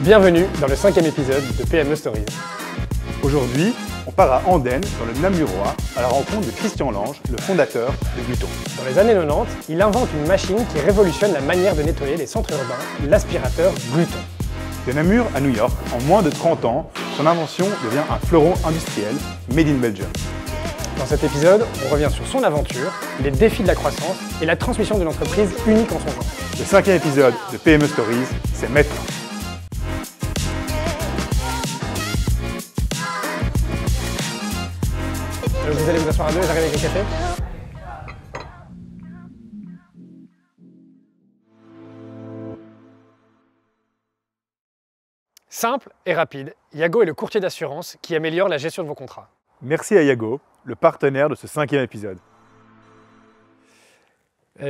Bienvenue dans le 5e épisode de PME Stories. Aujourd'hui, on part à Andenne, dans le Namurois, à la rencontre de Christian Lange, le fondateur de Gluton. Dans les années 90, il invente une machine qui révolutionne la manière de nettoyer les centres urbains, l'aspirateur Gluton. De Namur à New York, en moins de 30 ans, son invention devient un fleuron industriel made in Belgium. Dans cet épisode, on revient sur son aventure, les défis de la croissance et la transmission d'une entreprise unique en son genre. Le 5e épisode de PME Stories, c'est maintenant. Vous allez vous asseoir à deux et j'arrive avec le café. Simple et rapide, Yago est le courtier d'assurance qui améliore la gestion de vos contrats. Merci à Yago, le partenaire de ce 5e épisode.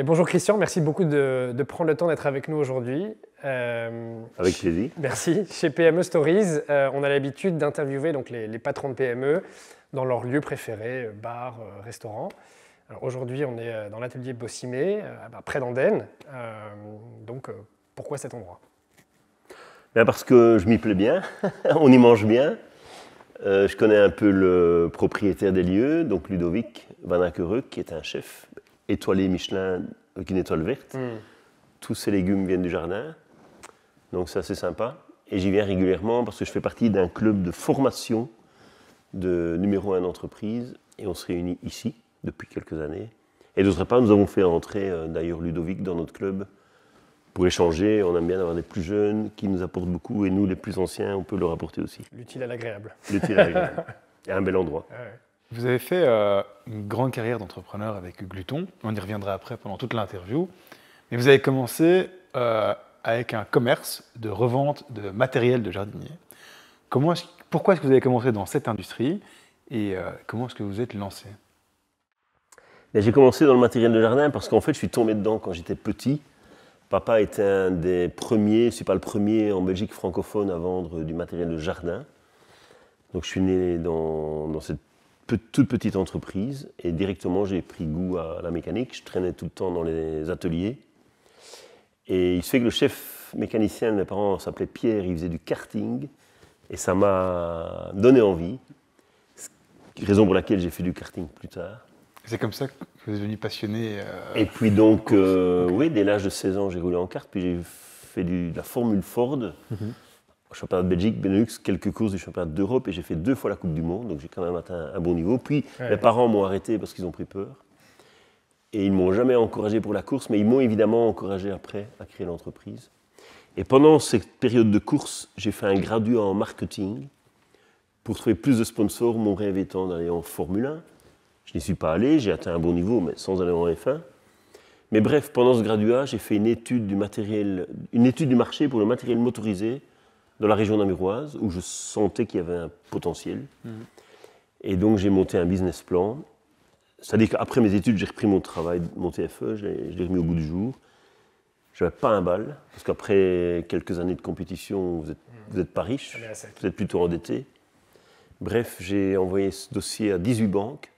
Bonjour Christian, merci beaucoup de prendre le temps d'être avec nous aujourd'hui. Avec plaisir. Merci. Chez PME Stories, on a l'habitude d'interviewer donc les patrons de PME dans leur lieu préféré, bar, restaurant. Alors aujourd'hui, on est dans l'atelier Bossimé, près d'Andenne. Pourquoi cet endroit ? Bien parce que je m'y plais bien, on y mange bien. Je connais un peu le propriétaire des lieux, donc Ludovic Van Akereux, qui est un chef étoilé Michelin avec une étoile verte. Tous ces légumes viennent du jardin, donc ça c'est sympa. Et j'y viens régulièrement parce que je fais partie d'un club de formation de numéro 1 d'entreprise et on se réunit ici depuis quelques années. Et d'autre part, nous avons fait entrer d'ailleurs Ludovic dans notre club pour échanger. On aime bien avoir des plus jeunes qui nous apportent beaucoup et nous, les plus anciens, on peut leur apporter aussi. L'utile à l'agréable. L'utile à l'agréable. Et un bel endroit. Ouais. Vous avez fait une grande carrière d'entrepreneur avec Gluton. On y reviendra après pendant toute l'interview. Mais vous avez commencé avec un commerce de revente de matériel de jardinier. Pourquoi est-ce que vous avez commencé dans cette industrie et comment est-ce que vous êtes lancé ? J'ai commencé dans le matériel de jardin parce qu'en fait, je suis tombé dedans quand j'étais petit. Papa était un des premiers, si pas le premier en Belgique francophone à vendre du matériel de jardin. Donc je suis né dans cette toute petite entreprise et directement j'ai pris goût à la mécanique. Je traînais tout le temps dans les ateliers. Et il se fait que le chef mécanicien de mes parents s'appelait Pierre, il faisait du karting. Et ça m'a donné envie, raison pour laquelle j'ai fait du karting plus tard. C'est comme ça que vous êtes devenu passionné Et puis donc, oui, dès l'âge de 16 ans, j'ai roulé en kart, puis j'ai fait de la Formule Ford, au championnat de Belgique, Benelux, quelques courses du championnat d'Europe, et j'ai fait 2 fois la Coupe du Monde, donc j'ai quand même atteint un bon niveau. Puis mes parents m'ont arrêté parce qu'ils ont pris peur. Et ils ne m'ont jamais encouragé pour la course, mais ils m'ont évidemment encouragé après à créer l'entreprise. Et pendant cette période de course, j'ai fait un graduat en marketing pour trouver plus de sponsors, mon rêve étant d'aller en Formule 1. Je n'y suis pas allé, j'ai atteint un bon niveau, mais sans aller en F1. Mais bref, pendant ce graduat, j'ai fait une étude du marché pour le matériel motorisé dans la région namuroise, où je sentais qu'il y avait un potentiel. Et donc j'ai monté un business plan. C'est-à-dire qu'après mes études, j'ai repris mon travail, mon TFE, je l'ai remis au bout du jour. Je n'avais pas un bal, parce qu'après quelques années de compétition, vous n'êtes pas riche, vous êtes plutôt endetté. Bref, j'ai envoyé ce dossier à 18 banques,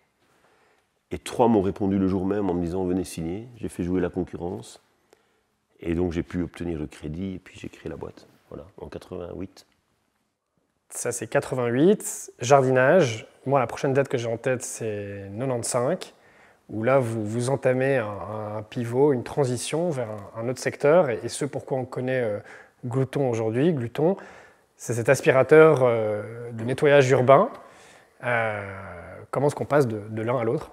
et 3 m'ont répondu le jour même en me disant « venez signer ». J'ai fait jouer la concurrence, et donc j'ai pu obtenir le crédit, et puis j'ai créé la boîte, voilà, en 88. Ça, c'est 88. Jardinage. Moi, la prochaine date que j'ai en tête, c'est 95. Où là, vous entamez un pivot, une transition vers un autre secteur. Et ce pourquoi on connaît Gluton aujourd'hui. Gluton, c'est cet aspirateur de nettoyage urbain. Comment est-ce qu'on passe de l'un à l'autre ?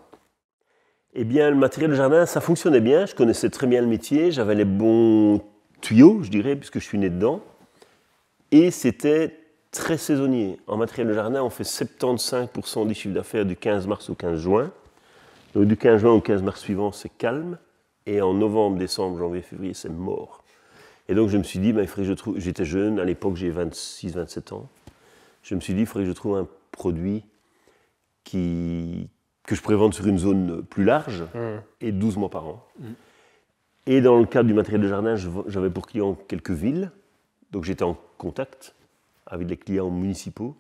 Eh bien, le matériel de jardin, ça fonctionnait bien. Je connaissais très bien le métier. J'avais les bons tuyaux, je dirais, puisque je suis né dedans. Et c'était très saisonnier. En matériel de jardin, on fait 75% du chiffre d'affaires du 15 mars au 15 juin. Donc du 15 juin au 15 mars suivant, c'est calme. Et en novembre, décembre, janvier, février, c'est mort. Et donc je me suis dit, il faudrait que je trouve... J'étais jeune, à l'époque j'ai 26-27 ans. Je me suis dit, il faudrait que je trouve un produit que je pourrais vendre sur une zone plus large et 12 mois par an. Et dans le cadre du matériel de jardin, j'avais pour clients quelques villes. Donc j'étais en contact avec les clients municipaux.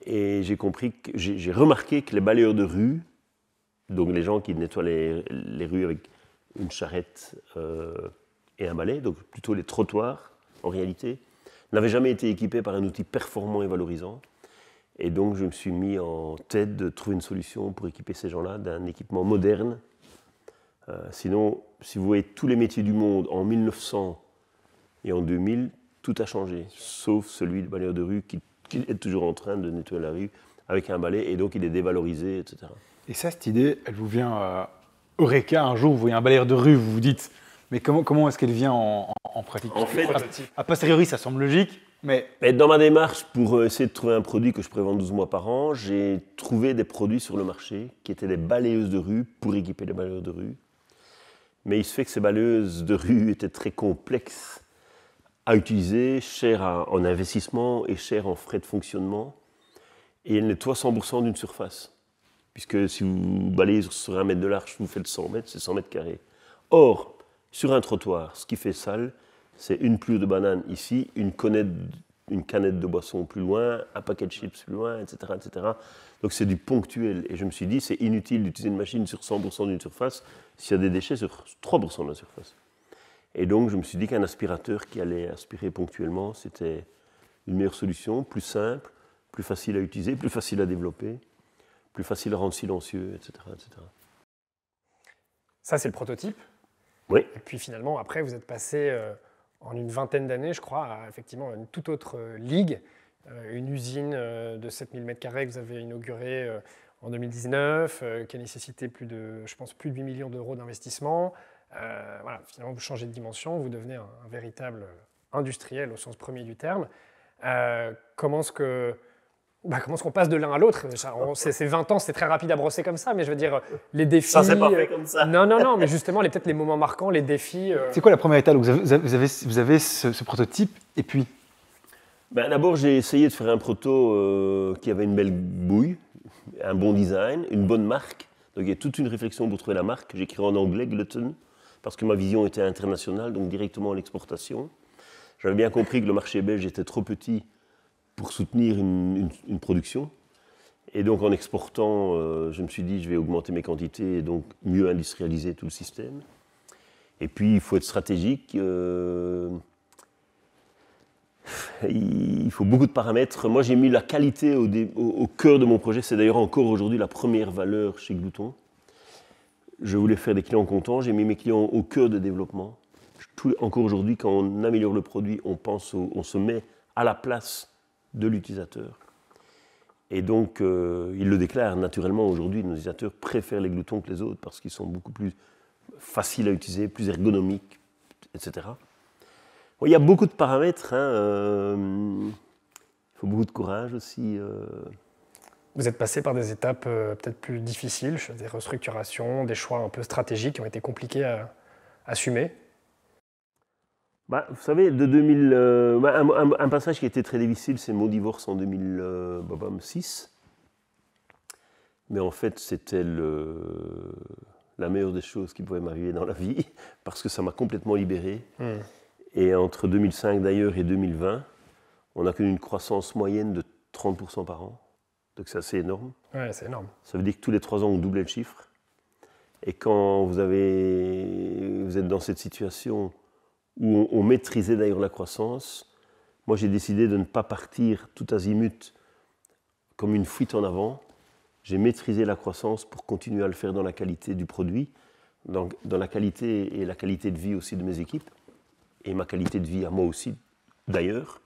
Et j'ai remarqué que les balayeurs de rue, donc les gens qui nettoient les rues avec une charrette et un balai, donc plutôt les trottoirs en réalité, n'avaient jamais été équipés par un outil performant et valorisant. Et donc, je me suis mis en tête de trouver une solution pour équiper ces gens-là d'un équipement moderne. Sinon, si vous voyez tous les métiers du monde en 1900 et en 2000, tout a changé, sauf celui de balayeur de rue qui est toujours en train de nettoyer la rue avec un balai, et donc il est dévalorisé, etc. Et ça, cette idée, elle vous vient Eureka, un jour, vous voyez un balayeur de rue, vous vous dites, mais comment est-ce qu'elle vient en pratique? En fait, a posteriori, ça semble logique, mais... Dans ma démarche, pour essayer de trouver un produit que je pourrais vendre 12 mois par an, j'ai trouvé des produits sur le marché qui étaient des balayeuses de rue pour équiper les balayeurs de rue. Mais il se fait que ces balayeuses de rue étaient très complexes à utiliser, chères en investissement et chères en frais de fonctionnement. Et elles nettoient 100% d'une surface. Puisque si vous balayez sur 1 mètre de large, vous faites 100 mètres, c'est 100 mètres carrés. Or, sur un trottoir, ce qui fait sale, c'est une pelure de banane ici, une canette de boisson plus loin, un paquet de chips plus loin, etc. etc. Donc c'est du ponctuel. Et je me suis dit, c'est inutile d'utiliser une machine sur 100% d'une surface s'il y a des déchets sur 3% de la surface. Et donc je me suis dit qu'un aspirateur qui allait aspirer ponctuellement, c'était une meilleure solution, plus simple, plus facile à utiliser, plus facile à développer, plus facile à rendre silencieux, etc. etc. Ça, c'est le prototype. Oui. Et puis finalement, après, vous êtes passé en une vingtaine d'années, je crois, à effectivement une toute autre ligue. Une usine de 7000 m² que vous avez inaugurée en 2019, qui a nécessité plus de 8 millions d'euros d'investissement. Voilà, finalement, vous changez de dimension, vous devenez un véritable industriel au sens premier du terme. Comment est-ce qu'on passe de l'un à l'autre? Ces 20 ans, c'est très rapide à brosser comme ça, mais je veux dire, les défis... Ça, c'est pas fait comme ça. Non, mais justement, peut-être les moments marquants, les défis... C'est quoi la première étape? Vous avez ce prototype, et puis? D'abord, j'ai essayé de faire un proto qui avait une belle bouille, un bon design, une bonne marque. Donc il y a toute une réflexion pour trouver la marque. J'ai écrit en anglais, Glutton, parce que ma vision était internationale, donc directement à l'exportation. J'avais bien compris que le marché belge était trop petit pour soutenir une production. Et donc en exportant, je me suis dit, je vais augmenter mes quantités et donc mieux industrialiser tout le système. Et puis il faut être stratégique. Il faut beaucoup de paramètres. Moi, j'ai mis la qualité au cœur de mon projet. C'est d'ailleurs encore aujourd'hui la première valeur chez Glouton. Je voulais faire des clients contents. J'ai mis mes clients au cœur de développement. Encore aujourd'hui, quand on améliore le produit, on se met à la place de l'utilisateur. Et donc, ils le déclarent naturellement aujourd'hui. Nos utilisateurs préfèrent les Gloutons que les autres parce qu'ils sont beaucoup plus faciles à utiliser, plus ergonomiques, etc. Il y a beaucoup de paramètres. Il faut beaucoup de courage aussi. Vous êtes passé par des étapes peut-être plus difficiles, des restructurations, des choix un peu stratégiques qui ont été compliqués à assumer. Vous savez, de 2000, un passage qui a été très difficile, c'est mon divorce en 2006. Mais en fait, c'était la meilleure des choses qui pouvait m'arriver dans la vie, parce que ça m'a complètement libéré. Et entre 2005 d'ailleurs et 2020, on a connu une croissance moyenne de 30% par an. Donc c'est assez énorme. Ouais, c'est énorme. Ça veut dire que tous les 3 ans, on doublait le chiffre. Et quand vous êtes dans cette situation où on maîtrisait d'ailleurs la croissance, moi j'ai décidé de ne pas partir tout azimut comme une fuite en avant. J'ai maîtrisé la croissance pour continuer à le faire dans la qualité du produit, dans la qualité et la qualité de vie aussi de mes équipes. Et ma qualité de vie à moi aussi, d'ailleurs.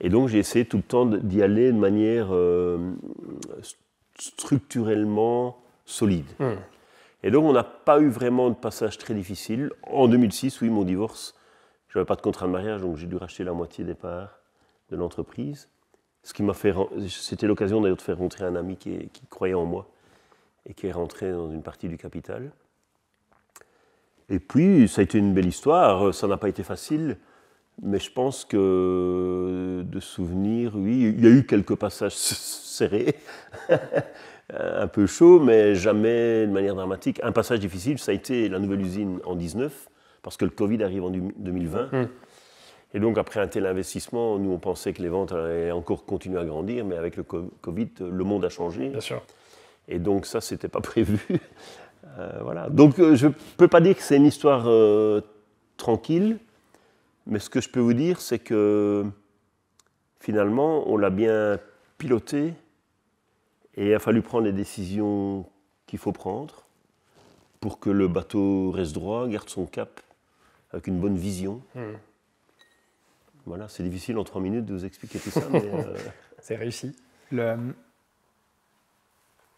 Et donc, j'ai essayé tout le temps d'y aller de manière structurellement solide. Et donc, on n'a pas eu vraiment de passage très difficile. En 2006, oui, mon divorce, je n'avais pas de contrat de mariage, donc j'ai dû racheter la moitié des parts de l'entreprise. Ce qui m'a fait... C'était l'occasion d'ailleurs de faire rentrer un ami qui croyait en moi et qui est rentré dans une partie du capital. Et puis, ça a été une belle histoire, ça n'a pas été facile, mais je pense que de souvenirs, oui, il y a eu quelques passages serrés, un peu chauds, mais jamais de manière dramatique. Un passage difficile, ça a été la nouvelle usine en 2019, parce que le Covid arrive en 2020. Et donc, après un tel investissement, nous, on pensait que les ventes allaient encore continuer à grandir, mais avec le Covid, le monde a changé. Bien sûr. Et donc, ça, ce n'était pas prévu. Voilà. Donc, je ne peux pas dire que c'est une histoire tranquille, Mais ce que je peux vous dire, c'est que finalement, on l'a bien piloté et il a fallu prendre les décisions qu'il faut prendre pour que le bateau reste droit, garde son cap, avec une bonne vision. Voilà, c'est difficile en 3 minutes de vous expliquer tout ça, mais... C'est réussi.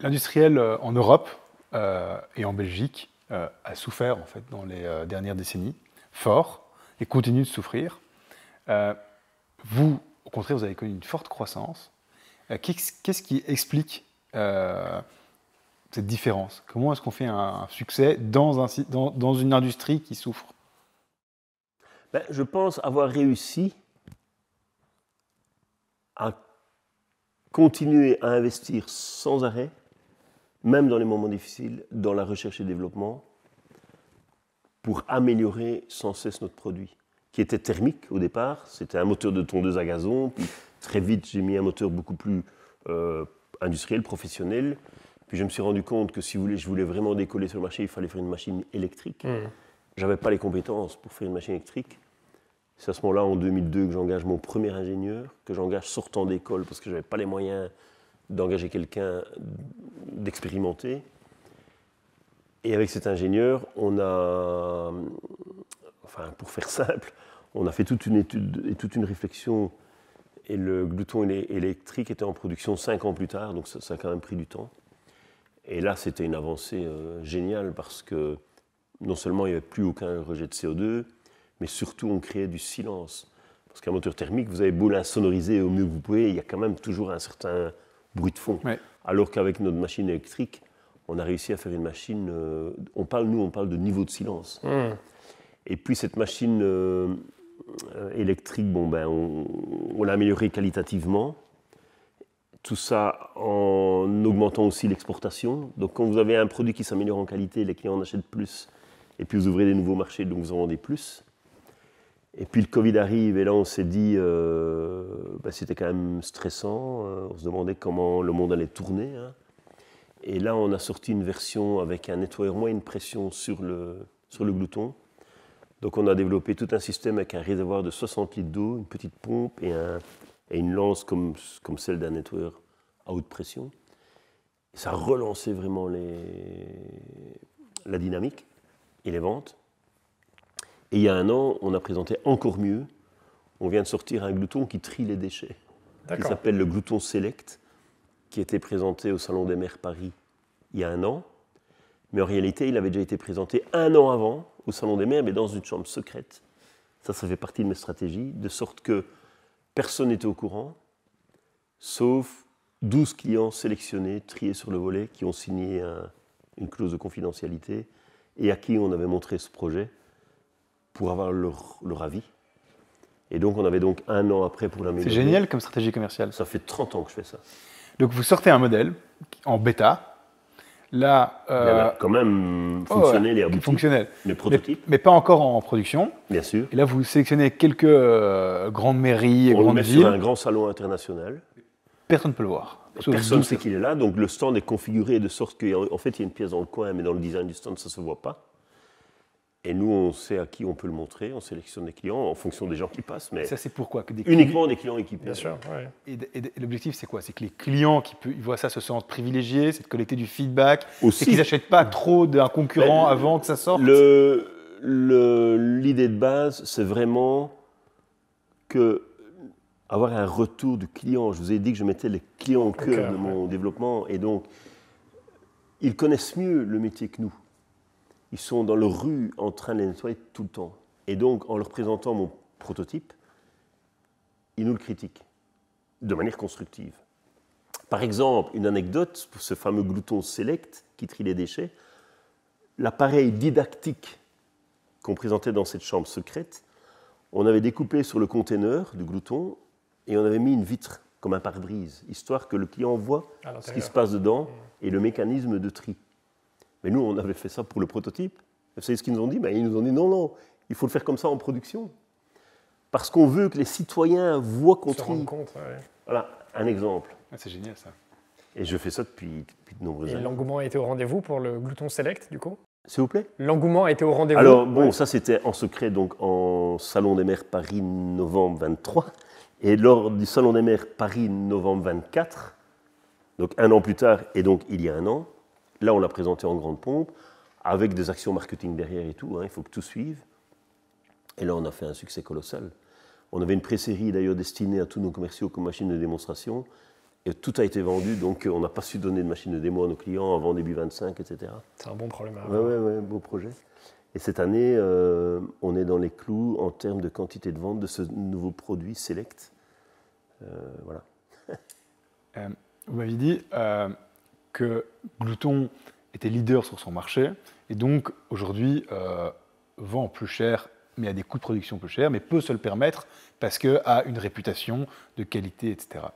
L'industriel en Europe et en Belgique a souffert en fait dans les dernières décennies, fort, et continue de souffrir. Vous, au contraire, vous avez connu une forte croissance. Qu'est-ce qui explique cette différence? Comment est-ce qu'on fait un succès dans une industrie qui souffre? Je pense avoir réussi à continuer à investir sans arrêt, même dans les moments difficiles, dans la recherche et développement, pour améliorer sans cesse notre produit, qui était thermique au départ. C'était un moteur de tondeuse à gazon, puis très vite j'ai mis un moteur beaucoup plus industriel, professionnel. Puis je me suis rendu compte que si je voulais vraiment décoller sur le marché, il fallait faire une machine électrique. Je n'avais pas les compétences pour faire une machine électrique. C'est à ce moment-là, en 2002, que j'engage mon premier ingénieur, que j'engage sortant d'école, parce que je n'avais pas les moyens d'engager quelqu'un d'expérimenté. Et avec cet ingénieur, on a, pour faire simple, on a fait toute une étude et toute une réflexion. Et le glouton électrique était en production 5 ans plus tard, donc ça a quand même pris du temps. Et là, c'était une avancée géniale, parce que non seulement il n'y avait plus aucun rejet de CO2, mais surtout on créait du silence. Parce qu'un moteur thermique, vous avez beau l'insonoriser au mieux que vous pouvez, il y a quand même toujours un certain bruit de fond. Ouais. Alors qu'avec notre machine électrique, on a réussi à faire une machine... on parle de niveau de silence. Et puis cette machine électrique, on l'a améliorée qualitativement. Tout ça en augmentant aussi l'exportation. Donc quand vous avez un produit qui s'améliore en qualité, les clients en achètent plus. Et puis vous ouvrez des nouveaux marchés, donc vous en vendez plus. Et puis le Covid arrive, et là on s'est dit, c'était quand même stressant. On se demandait comment le monde allait tourner. Et là on a sorti une version avec un nettoyeur moyenne pression sur le glouton. Donc on a développé tout un système avec un réservoir de 60 litres d'eau, une petite pompe et une lance comme celle d'un nettoyeur à haute pression. Et ça a relancé vraiment la dynamique et les ventes. Et il y a 1 an, on a présenté encore mieux. On vient de sortir un glouton qui trie les déchets, qui s'appelle le glouton Select, qui a été présenté au Salon des Mers Paris il y a 1 an. Mais en réalité, il avait déjà été présenté 1 an avant au Salon des Mers, mais dans une chambre secrète. Ça fait partie de mes stratégies, de sorte que personne n'était au courant, sauf 12 clients sélectionnés, triés sur le volet, qui ont signé une clause de confidentialité et à qui on avait montré ce projet pour avoir leur avis. Et donc, on avait donc 1 an après pour l'améliorer. C'est génial comme stratégie commerciale. Ça fait 30 ans que je fais ça. Donc, vous sortez un modèle en bêta. Là, il a quand même fonctionnel et abouti. Fonctionnel. Les prototypes. Mais pas encore en production. Bien sûr. Et là, vous sélectionnez quelques grandes mairies et grandes villes. On le met sur un villes. grand salon international. Personne ne peut le voir. Personne ne sait qu'il est là. Donc, le stand est configuré de sorte qu'en fait, il y a une pièce dans le coin, mais dans le design du stand, ça ne se voit pas. Et nous, on sait à qui on peut le montrer. On sélectionne des clients en fonction des gens qui passent. Mais ça, c'est pourquoi uniquement des clients équipés. Bien sûr, ouais. Et l'objectif, c'est quoi? C'est que les clients ils voient ça se sentent privilégiés, c'est de collecter du feedback, aussi, et qu'ils n'achètent pas trop d'un concurrent avant que ça sorte. L'idée de base, c'est vraiment avoir un retour du client. Je vous ai dit que je mettais les clients au cœur de mon développement. Et donc, ils connaissent mieux le métier que nous. Ils sont dans leur rue en train de les nettoyer tout le temps. Et donc, en leur présentant mon prototype, ils nous le critiquent de manière constructive. Par exemple, une anecdote pour ce fameux glouton Select qui trie les déchets, l'appareil didactique qu'on présentait dans cette chambre secrète, on avait découpé sur le container du glouton et on avait mis une vitre comme un pare-brise, histoire que le client voit ce qui se passe dedans et le mécanisme de tri. Mais nous, on avait fait ça pour le prototype. Vous savez ce qu'ils nous ont dit? Ils nous ont dit non, il faut le faire comme ça en production. Parce qu'on veut que les citoyens voient qu'on trie. Se rendre compte, ouais. Voilà, un exemple. C'est génial ça. Et je fais ça depuis de nombreuses années. Et l'engouement a été au rendez-vous pour le glouton Select, du coup? S'il vous plaît. L'engouement a été au rendez-vous. Alors, bon, ça c'était en secret, donc en Salon des maires Paris novembre 23. Et lors du Salon des maires Paris novembre 24, donc un an plus tard, et donc il y a un an, là on l'a présenté en grande pompe, avec des actions marketing derrière et tout, hein, il faut que tout suive. Et là on a fait un succès colossal. On avait une pré-série d'ailleurs destinée à tous nos commerciaux comme machine de démonstration, et tout a été vendu, donc on n'a pas su donner de machine de démo à nos clients avant début 25, etc. C'est un bon problème à avoir. Ouais, beau projet. Et cette année, on est dans les clous en termes de quantité de vente de ce nouveau produit Select. Voilà. Vous m'avez dit que Glouton était leader sur son marché et donc aujourd'hui vend plus cher, mais à des coûts de production plus chers, mais peut se le permettre parce qu'il a une réputation de qualité, etc.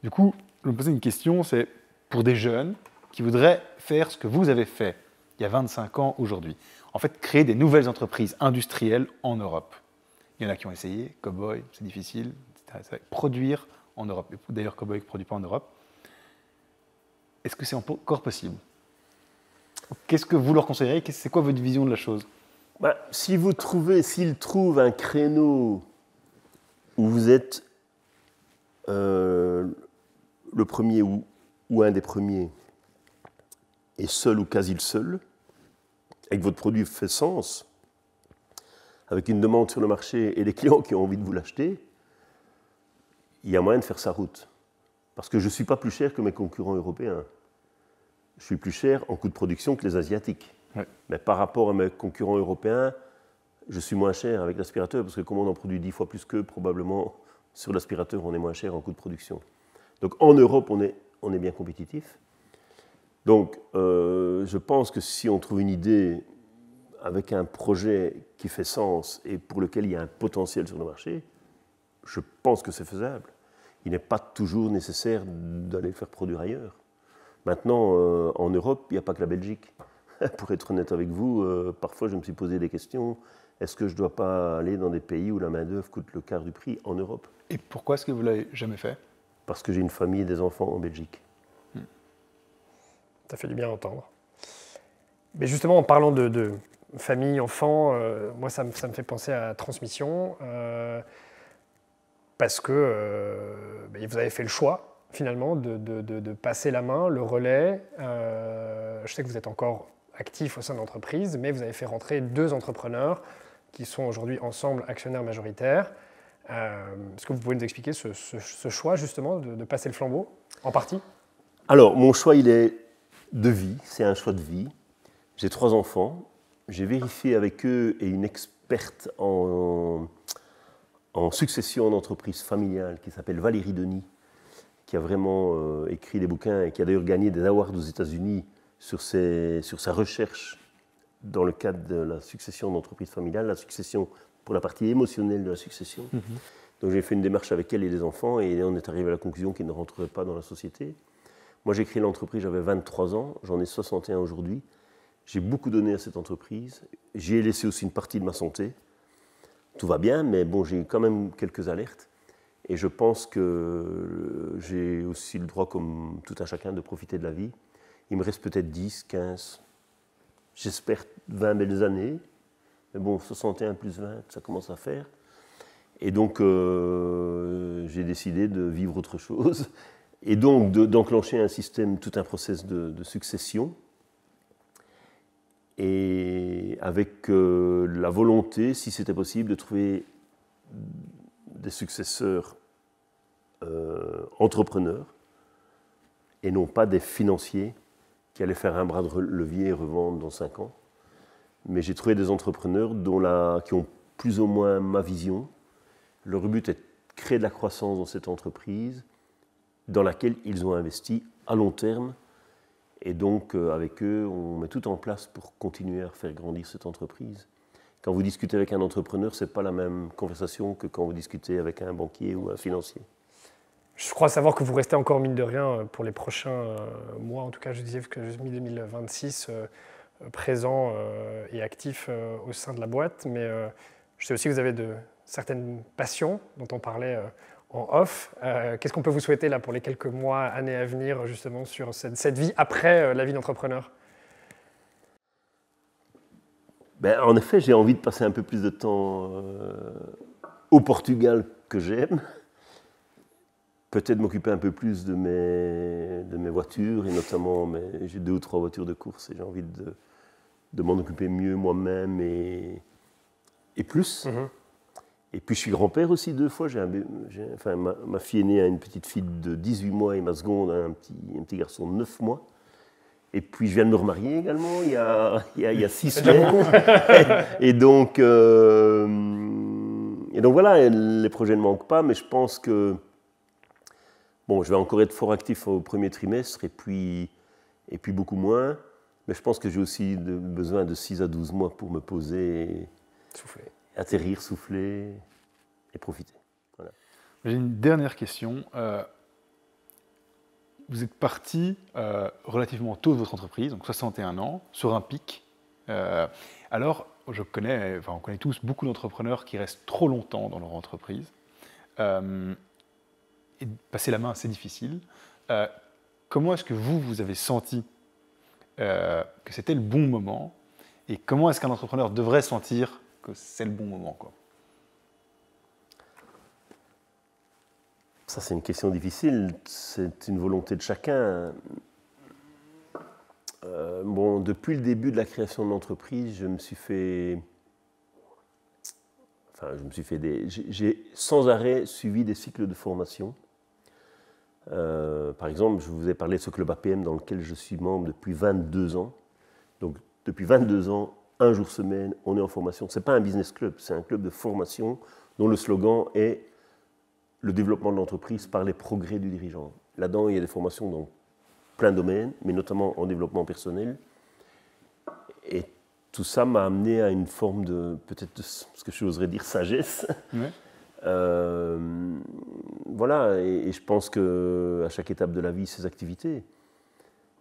Du coup, je me posais une question, c'est pour des jeunes qui voudraient faire ce que vous avez fait il y a 25 ans aujourd'hui, en fait créer des nouvelles entreprises industrielles en Europe. Il y en a qui ont essayé, Cowboy, c'est difficile, etc. Produire en Europe. D'ailleurs, Cowboy ne produit pas en Europe. Est-ce que c'est encore possible? Qu'est-ce que vous leur conseilleriez? C'est quoi votre vision de la chose? S'ils trouvent un créneau où vous êtes le premier ou un des premiers, et seul ou quasi le seul, et que votre produit fait sens, avec une demande sur le marché et des clients qui ont envie de vous l'acheter, il y a moyen de faire sa route. Parce que je ne suis pas plus cher que mes concurrents européens. Je suis plus cher en coût de production que les Asiatiques. Ouais. Mais par rapport à mes concurrents européens, je suis moins cher avec l'aspirateur, parce que comme on en produit 10 fois plus qu'eux, probablement, sur l'aspirateur, on est moins cher en coût de production. Donc en Europe, on est bien compétitif. Donc je pense que si on trouve une idée avec un projet qui fait sens et pour lequel il y a un potentiel sur le marché, je pense que c'est faisable. Il n'est pas toujours nécessaire d'aller le faire produire ailleurs. Maintenant, en Europe, il n'y a pas que la Belgique. Pour être honnête avec vous, parfois je me suis posé des questions. Est-ce que je ne dois pas aller dans des pays où la main-d'œuvre coûte le quart du prix en Europe? Et pourquoi est-ce que vous ne l'avez jamais fait? Parce que j'ai une famille et des enfants en Belgique. Ça fait du bien à entendre. Mais justement, en parlant de famille, enfants, moi, ça me fait penser à la transmission, parce que vous avez fait le choix, finalement, de passer la main, le relais. Je sais que vous êtes encore actif au sein de l'entreprise, mais vous avez fait rentrer 2 entrepreneurs qui sont aujourd'hui ensemble actionnaires majoritaires. Est-ce que vous pouvez nous expliquer ce choix, justement, de passer le flambeau, en partie? Alors, mon choix, il est de vie, c'est un choix de vie. J'ai 3 enfants. J'ai vérifié avec eux et une experte en succession d'entreprise familiale qui s'appelle Valérie Denis, qui a vraiment écrit des bouquins et qui a d'ailleurs gagné des awards aux États-Unis sur sa recherche dans le cadre de la succession d'entreprise familiale, la succession pour la partie émotionnelle de la succession. Donc j'ai fait une démarche avec elle et les enfants et on est arrivé à la conclusion qu'ils ne rentreraient pas dans la société. Moi, j'ai créé l'entreprise, j'avais 23 ans, j'en ai 61 aujourd'hui. J'ai beaucoup donné à cette entreprise. J'y ai laissé aussi une partie de ma santé. Tout va bien, mais bon, j'ai quand même quelques alertes. Et je pense que j'ai aussi le droit, comme tout un chacun, de profiter de la vie. Il me reste peut-être 10, 15, j'espère 20 belles années. Mais bon, 61 plus 20, ça commence à faire. Et donc, j'ai décidé de vivre autre chose. Et donc d'enclencher un système, tout un process de succession, et avec la volonté, si c'était possible, de trouver des successeurs entrepreneurs, et non pas des financiers qui allaient faire un bras de levier et revendre dans 5 ans. Mais j'ai trouvé des entrepreneurs qui ont plus ou moins ma vision. Leur but est de créer de la croissance dans cette entreprise, dans laquelle ils ont investi à long terme. Et donc, avec eux, on met tout en place pour continuer à faire grandir cette entreprise. Quand vous discutez avec un entrepreneur, ce n'est pas la même conversation que quand vous discutez avec un banquier ou un financier. Je crois savoir que vous restez encore, mine de rien, pour les prochains mois. En tout cas, je disais que mi-2026, présent et actif au sein de la boîte. Mais je sais aussi que vous avez certaines passions dont on parlait en off. Qu'est-ce qu'on peut vous souhaiter là pour les quelques mois, années à venir, justement, sur cette vie après la vie d'entrepreneur? Ben, en effet, j'ai envie de passer un peu plus de temps au Portugal que j'aime. Peut-être m'occuper un peu plus de mes voitures, et notamment, j'ai 2 ou 3 voitures de course, et j'ai envie de m'en occuper mieux moi-même et plus. Et puis je suis grand-père aussi 2 fois. Ma fille aînée a une petite fille de 18 mois et ma seconde a un petit garçon de 9 mois. Et puis je viens de me remarier également il y a 6 semaines. Et donc voilà, les projets ne manquent pas, mais je pense que bon, je vais encore être fort actif au premier trimestre et puis beaucoup moins. Mais je pense que j'ai aussi besoin de 6 à 12 mois pour me poser, Souffler. atterrir, souffler et profiter. Voilà. J'ai une dernière question. Vous êtes parti relativement tôt de votre entreprise, donc 61 ans, sur un pic. Alors, on connaît tous beaucoup d'entrepreneurs qui restent trop longtemps dans leur entreprise. Et passer la main, c'est difficile. Comment est-ce que vous avez senti que c'était le bon moment? Et comment est-ce qu'un entrepreneur devrait sentir que c'est le bon moment, quoi? Ça, c'est une question difficile. C'est une volonté de chacun. Depuis le début de la création de l'entreprise, j'ai sans arrêt suivi des cycles de formation. Par exemple, je vous ai parlé de ce club APM dans lequel je suis membre depuis 22 ans. Donc, depuis 22 ans, un jour semaine, on est en formation. Ce n'est pas un business club, c'est un club de formation dont le slogan est le développement de l'entreprise par les progrès du dirigeant. Là-dedans, il y a des formations dans plein de domaines, mais notamment en développement personnel. Et tout ça m'a amené à une forme de, peut-être, ce que j'oserais dire, sagesse. Ouais. Voilà, et je pense qu'à chaque étape de la vie, ces activités.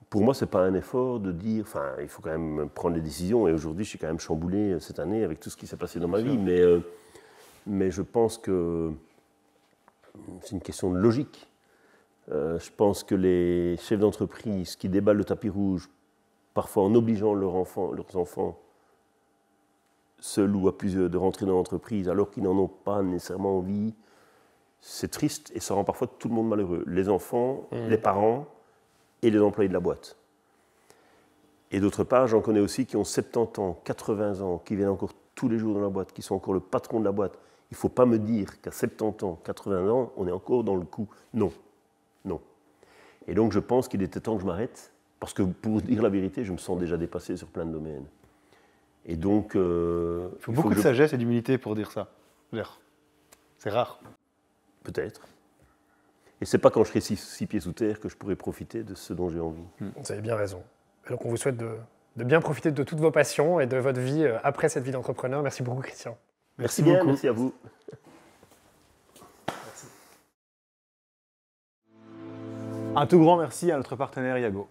Pour moi, ce n'est pas un effort de dire, enfin, il faut quand même prendre des décisions, et aujourd'hui, je suis quand même chamboulé cette année avec tout ce qui s'est passé dans ma vie, mais je pense que c'est une question de logique. Je pense que les chefs d'entreprise qui déballent le tapis rouge, parfois en obligeant leurs enfants, seuls ou à plusieurs, de rentrer dans l'entreprise alors qu'ils n'en ont pas nécessairement envie, c'est triste et ça rend parfois tout le monde malheureux. Les enfants, les parents et les employés de la boîte. Et d'autre part, j'en connais aussi qui ont 70 ans, 80 ans, qui viennent encore tous les jours dans la boîte, qui sont encore le patron de la boîte. Il ne faut pas me dire qu'à 70 ans, 80 ans, on est encore dans le coup. Non. Non. Et donc je pense qu'il était temps que je m'arrête, parce que pour dire la vérité, je me sens déjà dépassé sur plein de domaines. Et donc... il faut beaucoup de sagesse et d'humilité pour dire ça. C'est rare. Peut-être. Et c'est pas quand je serai 6 pieds sous terre que je pourrai profiter de ce dont j'ai envie. Vous avez bien raison. Et donc on vous souhaite de bien profiter de toutes vos passions et de votre vie après cette vie d'entrepreneur. Merci beaucoup, Christian. Merci bien, merci à vous. Un tout grand merci à notre partenaire Iago.